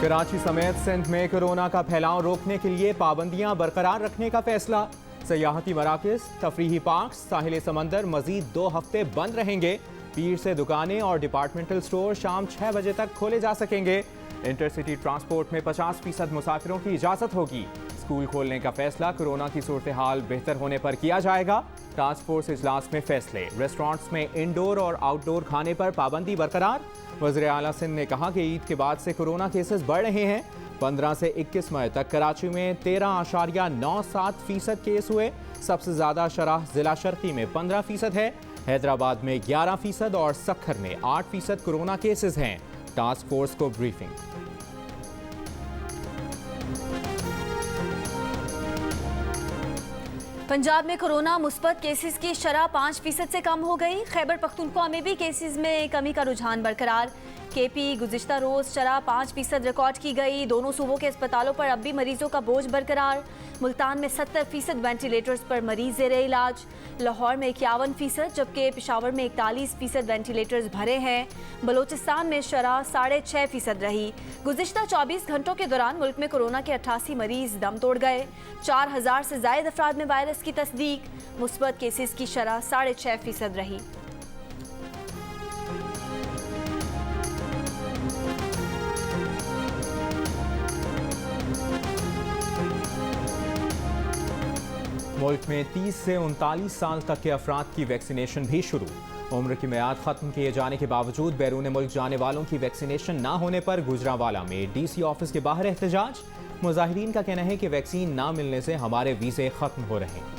कराची समेत सिंध में कोरोना का फैलाव रोकने के लिए पाबंदियां बरकरार रखने का फैसला। सयाहती मराकज़, तफरीही पार्क, साहिल समंदर मजीद 2 हफ्ते बंद रहेंगे। पीर से दुकानें और डिपार्टमेंटल स्टोर शाम 6 बजे तक खोले जा सकेंगे। इंटरसिटी ट्रांसपोर्ट में 50% मुसाफिरों की इजाज़त होगी। स्कूल खोलने का फैसला कोरोना की सूरत हाल बेहतर होने पर किया जाएगा। टास्क फोर्स इजलास में फैसले। रेस्टोरेंट्स में इंडोर और आउटडोर खाने पर पाबंदी बरकरार। वज़ीर आला सिंध ने कहा कि ईद के बाद से कोरोना केसेस बढ़ रहे हैं। 15 से 21 मई तक कराची में 13.97% केस हुए। सबसे ज़्यादा शरह जिला शर्की में 15% है। हैदराबाद में 11% और सक्खर में 8% कोरोना केसेस हैं। टास्क फोर्स को ब्रीफिंग। पंजाब में कोरोना मुस्बत केसेस की शरह 5% से कम हो गई। खैबर पख्तूनख्वा में भी केसेस में कमी का रुझान बरकरार। केपी गुज़िश्ता रोज़ शरह 5% रिकॉर्ड की गई। दोनों सूबों के अस्पतालों पर अब भी मरीजों का बोझ बरकरार। मुल्तान में 70% वेंटिलेटर्स पर मरीज ज़ेरे इलाज। लाहौर में 51%, जबकि पेशावर में 41% वेंटिलेटर्स भरे हैं। बलोचिस्तान में शरह 6.5% रही। गुज़िश्ता 24 घंटों के दौरान मुल्क में कोरोना के 88 मरीज दम तोड़ गए। 4000 से ज़ायद अफराद में वायरस की तस्दीक। मुस्बत केसेस की शरह 6.5% रही। मुल्क में 30 से 39 साल तक के अफराद की वैक्सीनेशन भी शुरू। उम्र की मियाद खत्म किए जाने के बावजूद बैरून मुल्क जाने वालों की वैक्सीनेशन न होने पर गुजरांवाला में DC ऑफिस के बाहर एहतजाज। मुजाहिरीन का कहना है कि वैक्सीन ना मिलने से हमारे वीज़े खत्म हो रहे हैं।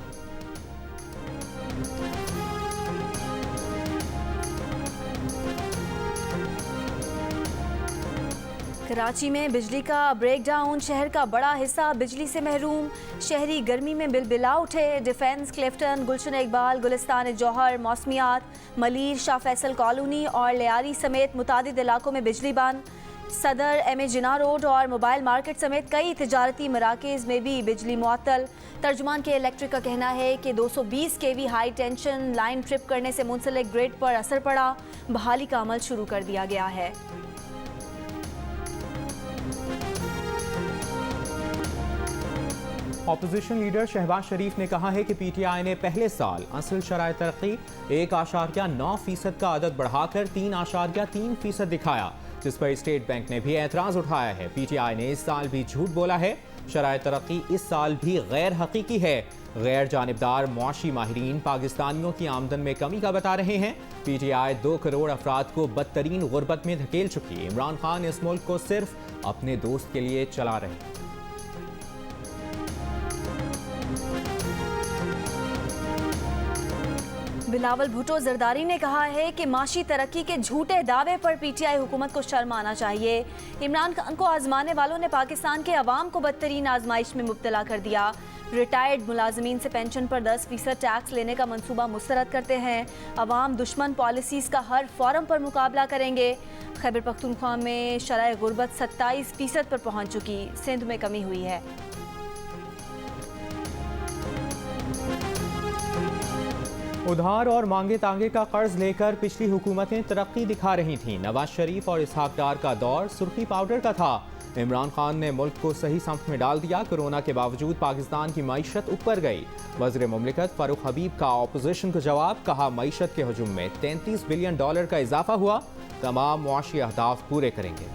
कराची में बिजली का ब्रेकडाउन, शहर का बड़ा हिस्सा बिजली से महरूम। शहरी गर्मी में बिलबिला उठे। डिफेंस, क्लिफ्टन, गुलशन इकबाल, गुलिस्तान जौहर, मौसमियात, मलीर, शाह फैसल कॉलोनी और लियारी समेत मुतादिद इलाकों में बिजली बंद। सदर, MA जिना रोड और मोबाइल मार्केट समेत कई तिजारती मराकज़ में भी बिजली मुअत्तल। तर्जुमान के इलेक्ट्रिक का कहना है कि 220 kV high tension line trip करने से मुंसलिक ग्रिड पर असर पड़ा। बहाली का अमल शुरू कर दिया गया है। ऑपोजिशन लीडर शहबाज शरीफ ने कहा है कि PTI ने पहले साल असल शराय तरक्की 1.9% का अदद बढ़ाकर 3.3% दिखाया, जिस पर स्टेट बैंक ने भी एतराज़ उठाया है। PTI ने इस साल भी झूठ बोला है। शराय तरक्की इस साल भी गैर हकीकी है। गैर जानिबदार मुआशी माहिरीन पाकिस्तानियों की आमदन में कमी का बता रहे हैं। PTI 2 करोड़ अफराद को बदतरीन गुर्बत में धकेल चुकी। इमरान खान इस मुल्क को सिर्फ अपने दोस्त के लिए चला रहे हैं। बिलावल भुट्टो जरदारी ने कहा है कि माशी तरक्की के झूठे दावे पर PTI हुकूमत को शर्म आना चाहिए। इमरान खान को आजमाने वालों ने पाकिस्तान के अवाम को बदतरीन आजमाइश में मुब्तला कर दिया। रिटायर्ड मुलाजमीन से पेंशन पर 10% टैक्स लेने का मंसूबा मुस्तरद करते हैं। अवाम दुश्मन पॉलिसीज़ का हर फोरम पर मुकाबला करेंगे। खैबर पख्तूनख्वा में शरह गुर्बत 27% पर पहुँच चुकी। सिंध में कमी हुई है। उधार और मांगे तांगे का कर्ज लेकर पिछली हुकूमतें तरक्की दिखा रही थीं। नवाज शरीफ और इसहाक डार का दौर सुर्खी पाउडर का था। इमरान खान ने मुल्क को सही समत में डाल दिया। कोरोना के बावजूद पाकिस्तान की मईशत ऊपर गई। वज़ीर मुमलिकत फारूक हबीब का ऑपोजिशन को जवाब, कहा मईशत के हजूम में $33 बिलियन का इजाफा हुआ। तमाम मुआशी अहदाफ पूरे करेंगे।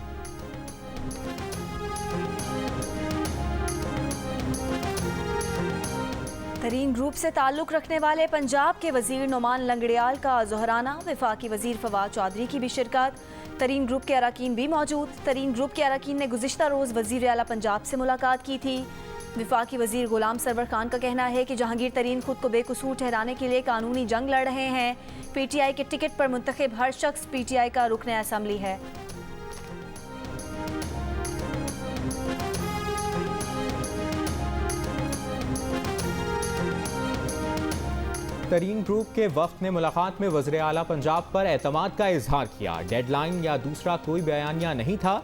तरीन ग्रुप से ताल्लुक़ रखने वाले पंजाब के वज़ीर नोमान लंगड़ियाल का ज़ोहराना। वफाकी वज़ीर फवाद चौधरी की भी शिरकत। तरीन ग्रुप के अरकान भी मौजूद। तरीन ग्रुप के अरकान ने गुज़िश्ता रोज़ वज़ीर आला पंजाब से मुलाकात की थी। वफाकी वज़ीर गुलाम सरवर खान का कहना है कि जहांगीर तरीन खुद को बेकसूर ठहराने के लिए कानूनी जंग लड़ रहे हैं। PTI के टिकट पर मुंतखब हर शख्स PTI का रुकन असम्बली है। तरीन ग्रुप के वफ्द ने मुलाकात में वज़ीर आला पंजाब पर एतमाद का इजहार किया। डेडलाइन या दूसरा कोई बयानिया नहीं था।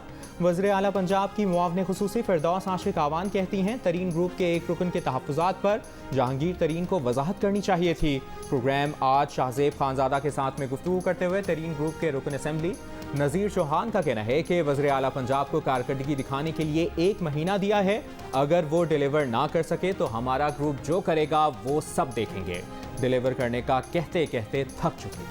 वज़ीर आला पंजाब की मुआवने खुसूसी फिरदौस आशिक आवान कहती हैं, तरीन ग्रुप के एक रुकन के तहफ़्फ़ुज़ात पर जहांगीर तरीन को वजाहत करनी चाहिए थी। प्रोग्राम आज शाहजेब खानज़ादा के साथ में गुफ्तगू करते हुए तरीन ग्रुप के रुकन असम्बली नज़ीर चौहान का कहना है कि वज़ीर आला पंजाब को कारकर्दगी दिखाने के लिए 1 महीना दिया है। अगर वो डिलीवर ना कर सके तो हमारा ग्रुप जो करेगा वो सब देखेंगे। डिलीवर करने का कहते कहते थक चुके।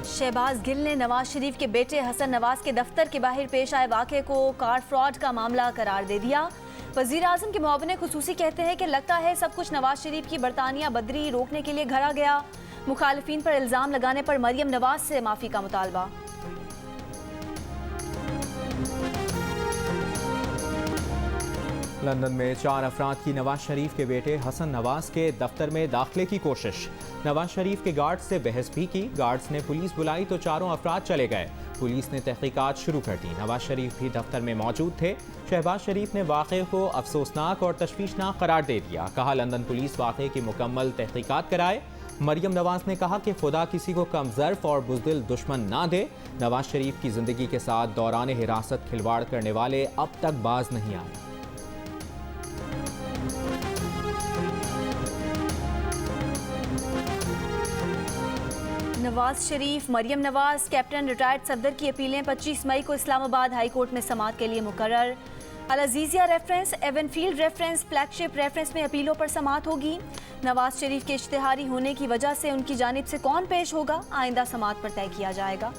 शहबाज गिल ने नवाज शरीफ के बेटे हसन नवाज के दफ्तर के बाहर पेश आए वाक़े को कार फ्रॉड का मामला करार दे दिया। वज़ीर आज़म के मुआविन खुसूसी कहते हैं कि लगता है सब कुछ नवाज शरीफ की बरतानिया बदरी रोकने के लिए घड़ा गया। मुखालिफिन पर इल्ज़ाम लगाने पर मरियम नवाज से माफ़ी का मुतालबा। लंदन में 4 अफराद की नवाज शरीफ के बेटे हसन नवाज के दफ्तर में दाखिले की कोशिश। नवाज शरीफ के गार्ड्स से बहस भी की। गार्ड्स ने पुलिस बुलाई तो चारों अफराद चले गए। पुलिस ने तहकीकात शुरू कर दी। नवाज शरीफ भी दफ्तर में मौजूद थे। शहबाज शरीफ ने वाक़े को अफसोसनाक और तशवीशनाक करार दे दिया। कहा हिंदन पुलिस वाक़े की मुकम्मल तहकीकात कराए। मरियम नवाज ने कहा कि खुदा किसी को कमजर्फ और बुज़दिल दुश्मन ना दे। नवाज शरीफ की जिंदगी के साथ दौरान हिरासत खिलवाड़ करने वाले अब तक बाज नहीं आए। नवाज शरीफ, मरियम नवाज, कैप्टन रिटायर्ड सफदर की अपीलें 25 मई को इस्लामाबाद हाई कोर्ट में समाअत के लिए मुकर्रर। Al-Azizia reference, Avenfield reference, flagship reference में अपीलों पर समाअत होगी। नवाज शरीफ के इश्तिहारी होने की वजह से उनकी जानिब से कौन पेश होगा, आइंदा समाअत पर तय किया जाएगा।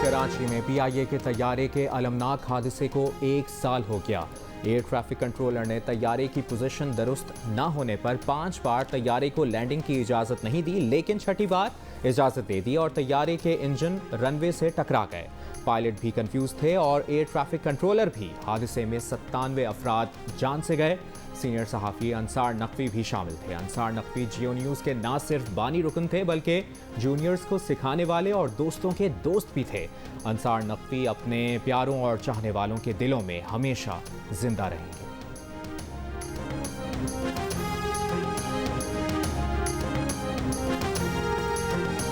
कराची में PIA के तैयारे के अलमनाक हादसे को 1 साल हो गया। एयर ट्रैफिक कंट्रोलर ने तैयारे की पोजीशन दुरुस्त न होने पर 5 बार तैयारे को लैंडिंग की इजाज़त नहीं दी, लेकिन छठी बार इजाज़त दे दी और तैयारे के इंजन रनवे से टकरा गए। पायलट भी कंफ्यूज थे और एयर ट्रैफिक कंट्रोलर भी। हादसे में 97 अफराद जान से गए। सीनियर सहाफ़ी अंसार नकवी भी शामिल थे। अंसार नकवी जियो न्यूज़ के न सिर्फ बानी रुकन थे बल्कि जूनियर्स को सिखाने वाले और दोस्तों के दोस्त भी थे। अंसार नकवी अपने प्यारों और चाहने वालों के दिलों में हमेशा जिंदा रहेंगे।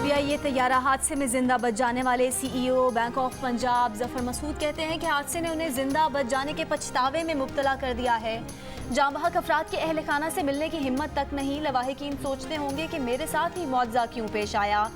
PIA तैयारा हादसे में जिंदा बच जाने वाले CEO Bank of Punjab Zafar Masood कहते हैं कि हादसे ने उन्हें जिंदा बच जाने के पछतावे में मुब्तला कर दिया है। जांबहक अफराद के अहल खाना से मिलने की हिम्मत तक नहीं। लवाहिकीन सोचते होंगे कि मेरे साथ ही मुआवजा क्यों पेश आया,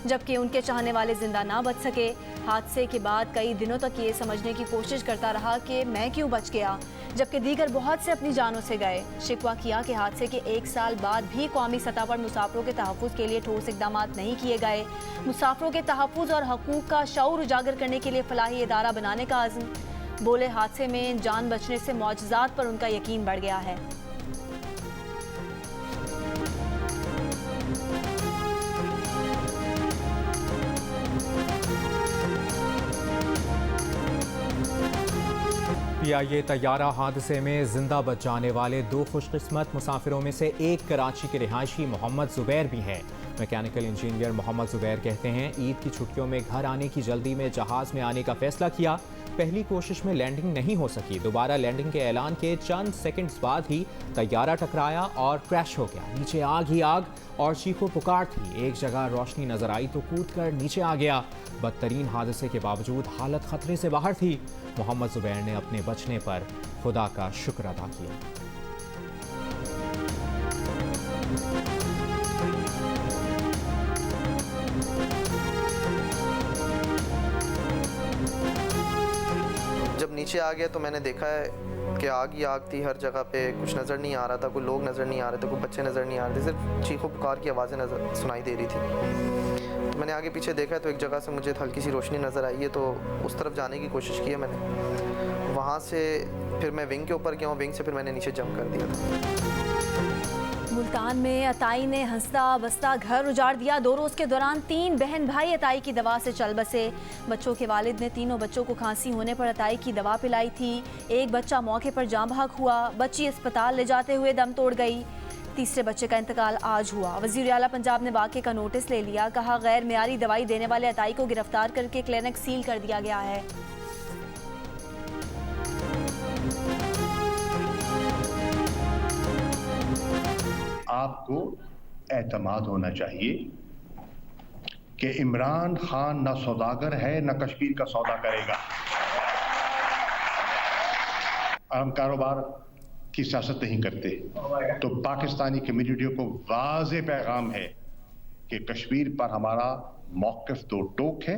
जबकि उनके चाहने वाले जिंदा ना बच सके। हादसे के बाद कई दिनों तक ये समझने की कोशिश करता रहा कि मैं क्यों बच गया, जबकि दीगर बहुत से अपनी जानों से गए। शिकवा किया कि हादसे के 1 साल बाद भी कौमी सतह पर मुसाफिरों के तहफ़्फ़ुज़ के लिए ठोस इक़दाम नहीं किए गए। मुसाफिरों के तहफ़्फ़ुज़ और हकूक़ का शऊर उजागर करने के लिए फलाही इदारा बनाने का अज़्म। बोले हादसे में जान बचने से मौजज़ात पर उनका यकीन बढ़ गया है। PIA तैयारा हादसे में जिंदा बच जाने वाले 2 खुशकिस्मत मुसाफिरों में से एक कराची के रिहायशी मोहम्मद जुबैर भी हैं। मैकेनिकल इंजीनियर मोहम्मद जुबैर कहते हैं ईद की छुट्टियों में घर आने की जल्दी में जहाज़ में आने का फैसला किया। पहली कोशिश में लैंडिंग नहीं हो सकी। दोबारा लैंडिंग के ऐलान के चंद सेकंड्स बाद ही तैयारा टकराया और क्रैश हो गया। नीचे आग ही आग और चीखो पुकार थी। एक जगह रोशनी नजर आई तो कूदकर नीचे आ गया। बदतरीन हादसे के बावजूद हालत खतरे से बाहर थी। मोहम्मद जुबैर ने अपने बचने पर खुदा का शुक्र अदा किया। जब नीचे आ गया तो मैंने देखा है कि आग ही आग थी। हर जगह पे कुछ नज़र नहीं आ रहा था, कोई लोग नज़र नहीं आ रहे थे, कोई बच्चे नज़र नहीं आ रहे थे, सिर्फ चीखों पुकार की आवाज़ें नज़र सुनाई दे रही थी। तो मैंने आगे पीछे देखा तो एक जगह से मुझे हल्की सी रोशनी नज़र आई है, तो उस तरफ जाने की कोशिश की है मैंने। वहाँ से फिर मैं विंग के ऊपर गया हूँ, विंग से फिर मैंने नीचे जंप कर दिया था। मुल्तान में अताई ने हंसता बसता घर उजाड़ दिया। 2 रोज़ के दौरान 3 बहन भाई अताई की दवा से चल बसे। बच्चों के वालिद ने तीनों बच्चों को खांसी होने पर अताई की दवा पिलाई थी। एक बच्चा मौके पर जाँ बहक हुआ। बच्ची अस्पताल ले जाते हुए दम तोड़ गई। तीसरे बच्चे का इंतकाल आज हुआ। वज़ीर आला पंजाब ने वाक़े का नोटिस ले लिया। कहा गैर मियारी दवाई देने वाले अताई को गिरफ्तार करके क्लिनिक सील कर दिया गया है। आपको एतमाद होना चाहिए कि इमरान खान न सौदागर है न कश्मीर का सौदा करेगा। हम कारोबार की सियासत नहीं करते। तो पाकिस्तानी कम्युनिटियों को वाज़ेह पैगाम है कि कश्मीर पर हमारा मौक़िफ़ दो टोक है।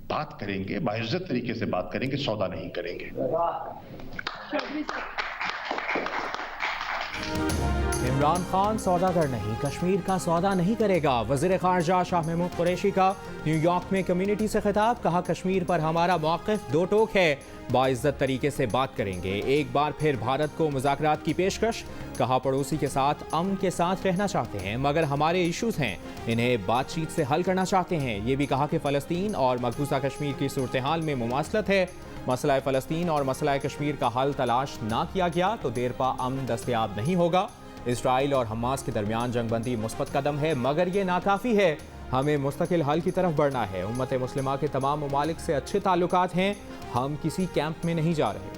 बात करेंगे, बाइज्जत तरीके से बात करेंगे, सौदा नहीं करेंगे। इमरान खान सौदागर नहीं, कश्मीर का सौदा नहीं करेगा। वज़ीर ख़ारजा शाह महमूद कुरैशी का न्यूयॉर्क में कम्युनिटी से खिताब, कहा कश्मीर पर हमारा मौक़िफ़ दो टोक है, बाइज्जत तरीके से बात करेंगे। एक बार फिर भारत को मुज़ाकरात की पेशकश, कहा पड़ोसी के साथ अमन के साथ रहना चाहते हैं मगर हमारे इश्यूज़ हैं, इन्हें बातचीत से हल करना चाहते हैं। ये भी कहा कि फ़लस्तीन और मकबूजा कश्मीर की सूरत हाल में मुमासलत है। मसला फ़लस्तीन और मसला कश्मीर का हल तलाश ना किया गया तो देर पा अमन दस्तयाब नहीं होगा। इसराइल और हमास के दरमियान जंगबंदी मुस्बत कदम है मगर ये नाकाफ़ी है, हमें मुस्तकिल हल की तरफ बढ़ना है। उम्मत मुस्लिमा के तमाम ममालिक से अच्छे ताल्लुकात हैं, हम किसी कैंप में नहीं जा रहे।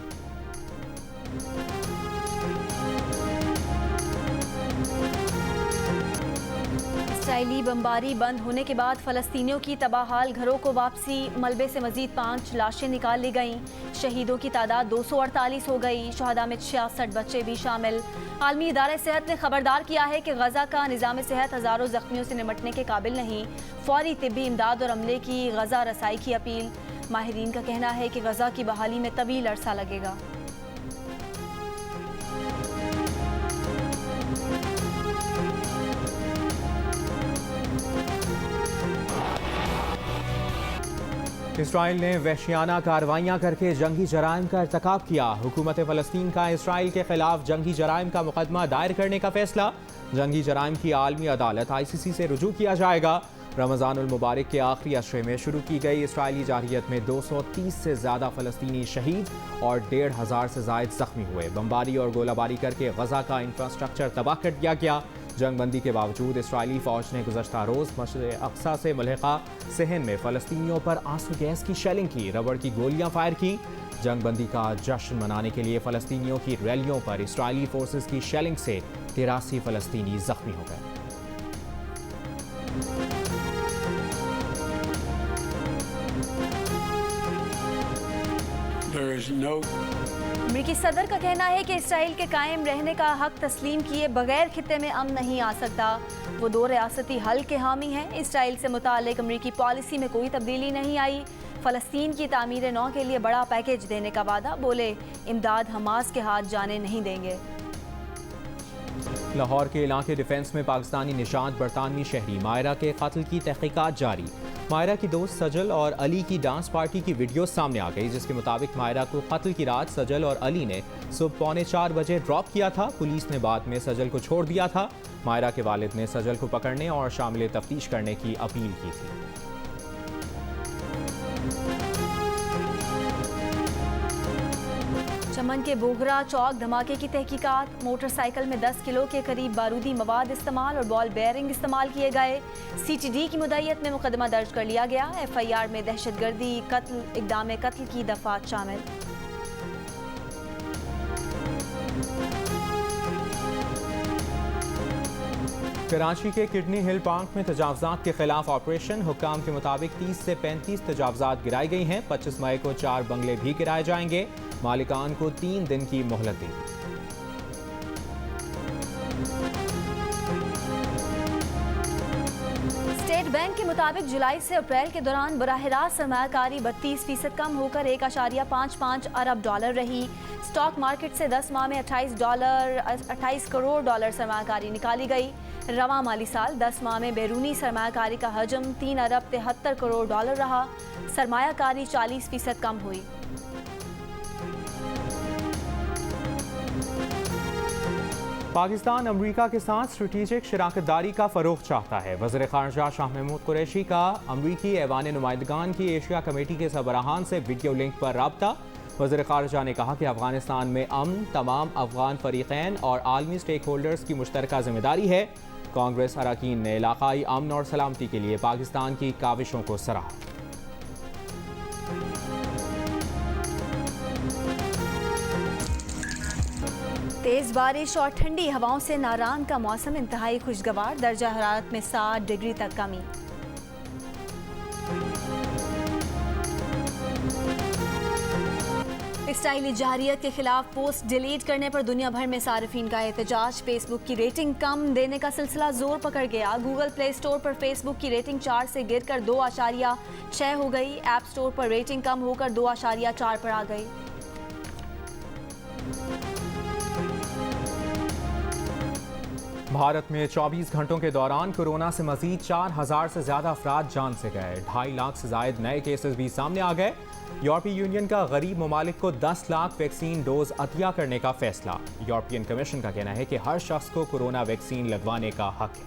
इसराइली बमबारी बंद होने के बाद फ़लस्तीनियों की तबाहाल घरों को वापसी, मलबे से मजीद 5 लाशें निकाल ली गईं। शहीदों की तादाद 248 हो गई, शहदा में 66 बच्चे भी शामिल। आलमी इदारे सेहत ने खबरदार किया है कि गजा का निज़ाम सेहत हज़ारों जख्मियों से निपटने के काबिल नहीं, फौरी तिब्बी इमदाद और अमले की गजा रसाई की अपील। माहिरीन का कहना है कि गजा की बहाली में तवील अरसा लगेगा। इसराइल ने वहशियाना कार्रवाइयाँ करके जंगी जराइम का इर्तकाब किया। हुकूमत फ़लस्तीन का इसराइल के खिलाफ जंगी जराइम का मुकदमा दायर करने का फैसला। जंगी जराइम की आलमी अदालत ICC से रुजू किया जाएगा। रमज़ानुल मुबारक के आखिरी अशरे में शुरू की गई इसराइली जारहियत में 230 से ज़्यादा फ़लस्तीनी शहीद और 1,500 से ज़ायद ज़ख्मी हुए। बमबारी और गोलाबारी करके गजा का इंफ्रास्ट्रक्चर तबाह कर दिया गया। जंगबंदी के बावजूद इसराइली फ़ौज ने गुज़श्ता रोज़ मस्जिद अक्सा से मुल्हिका सहन में फ़लस्तीनियों पर आंसू गैस की शेलिंग की, रबड़ की गोलियां फायर की। जंगबंदी का जश्न मनाने के लिए फ़लस्तीनियों की रैलियों पर इसराइली फोर्सेस की शेलिंग से 83 फ़लस्तीनी ज़ख्मी हो गए। अमेरिकी सदर का कहना है कि इसराइल के कायम रहने का हक तस्लीम किए बगैर खित्ते में अमन नहीं आ सकता। वो 2 रियासती हल के हामी हैं। इसराइल से मुताल्लिक अमेरिकी पॉलिसी में कोई तब्दीली नहीं आई। फ़लस्तीन की तामीर नौ के लिए बड़ा पैकेज देने का वादा, बोले इमदाद हमास के हाथ जाने नहीं देंगे। लाहौर के इलाके डिफेंस में पाकिस्तानी निशात बरतानवी शहरी मायरा के कत्ल की तहकीकात जारी। मायरा की दोस्त सजल और अली की डांस पार्टी की वीडियो सामने आ गई, जिसके मुताबिक मायरा को कत्ल की रात सजल और अली ने सुबह 3:45 बजे ड्रॉप किया था। पुलिस ने बाद में सजल को छोड़ दिया था। मायरा के वालिद ने सजल को पकड़ने और शामिल तफ्तीश करने की अपील की थी। चमन के बोगरा चौक धमाके की तहकीकात, मोटरसाइकिल में 10 किलो के करीब बारूदी मवाद इस्तेमाल और बॉल बेयरिंग इस्तेमाल किए गए। CTD की मुद्दईयत में मुकदमा दर्ज कर लिया गया। FIR में दहशतगर्दी, कत्ल, इक़दाम कत्ल की दफात शामिल। कराची के किडनी हिल पार्क में तजावजात के खिलाफ ऑपरेशन, हुक्काम के मुताबिक 30 से 35 तजावजात गिराई गई हैं। 25 मई को 4 बंगले भी गिराए जाएंगे। मालिकान को 3 दिन की मोहलत दी। स्टेट बैंक के मुताबिक जुलाई से अप्रैल के दौरान बराह रास्त सरमायाकारी 32% कम होकर 1.55 अरब डॉलर रही। स्टॉक मार्केट से 10 माह में 28 करोड़ डॉलर सरमायाकारी निकाली गई। रवा माली साल 10 माह में बैरूनी सरमायाकारी का हजम 3 अरब 73 करोड़ डॉलर रहा। सरमायाकारी 40% कम हुई। पाकिस्तान अमरीका के साथ स्ट्रेटेजिक शराकतदारी का फ़रोग़ चाहता है। वज़ीर ख़ारजा शाह महमूद कुरैशी का अमरीकी ऐवान नुमाइंदगान की एशिया कमेटी के सरबराहान से वीडियो लिंक पर राब्ता। वज़ीर ख़ारजा ने कहा कि अफ़गानिस्तान में अमन तमाम अफ़गान फ़रीक़ैन और आलमी स्टेक होल्डर्स की मुश्तरका ज़िम्मेदारी है। कांग्रेस अरकान ने इलाक़ाई अमन और सलामती के लिए पाकिस्तान की काविशों को सराहा। तेज़ बारिश और ठंडी हवाओं से नारान का मौसम इंतहाई खुशगवार, दर्जा हरारत में 7 डिग्री तक कमी। स्टाइली जाहिरियत के खिलाफ पोस्ट डिलीट करने पर दुनिया भर में सार्फिन का एहतजाज। फेसबुक की रेटिंग कम देने का सिलसिला जोर पकड़ गया। गूगल प्ले स्टोर पर फेसबुक की रेटिंग 4 से गिरकर 2.6 हो गई। ऐप स्टोर पर रेटिंग कम होकर 2.4 पर आ गई। भारत में 24 घंटों के दौरान कोरोना से मजीद 4000 से ज्यादा अफराद जान से गए। 2.5 लाख से ज्यादा नए केसेस भी सामने आ गए। यूरोपीय यूनियन का गरीब ममालिक को 10 लाख वैक्सीन डोज अतिया करने का फैसला। यूरोपियन कमीशन का कहना है कि हर शख्स को कोरोना वैक्सीन लगवाने का हक है।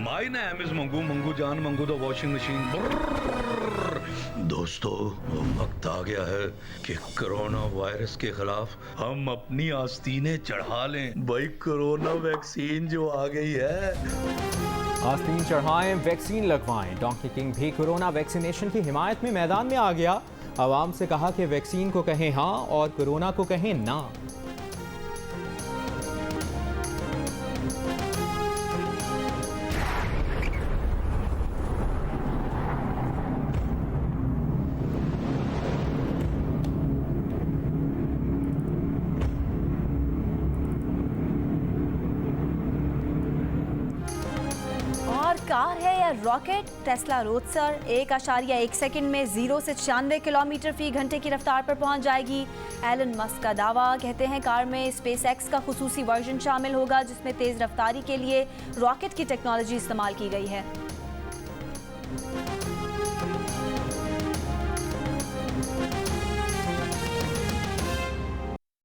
My name is Mangu, Mangu जान मंगू द वॉशिंग मशीन। दोस्तों, वक्त आ गया है कि कोरोना वायरस के खिलाफ हम अपनी आस्तीनें चढ़ा लें। भाई कोरोना वैक्सीन जो आ गई है, आस्तीन चढ़ाएं, वैक्सीन लगवाएं। डोंकी किंग भी कोरोना वैक्सीनेशन की हिमायत में मैदान में आ गया। आवाम से कहा कि वैक्सीन को कहें हाँ और कोरोना को कहें ना। कार है या रॉकेट, टेस्ला रोडस्टर 1.1 सेकंड में 0 से 96 किलोमीटर फी घंटे की रफ्तार पर पहुंच जाएगी। एलन मस्क का दावा। कहते हैं कार में स्पेसएक्स का खुसूसी वर्जन शामिल होगा जिसमें तेज रफ्तारी के लिए रॉकेट की टेक्नोलॉजी इस्तेमाल की गई है।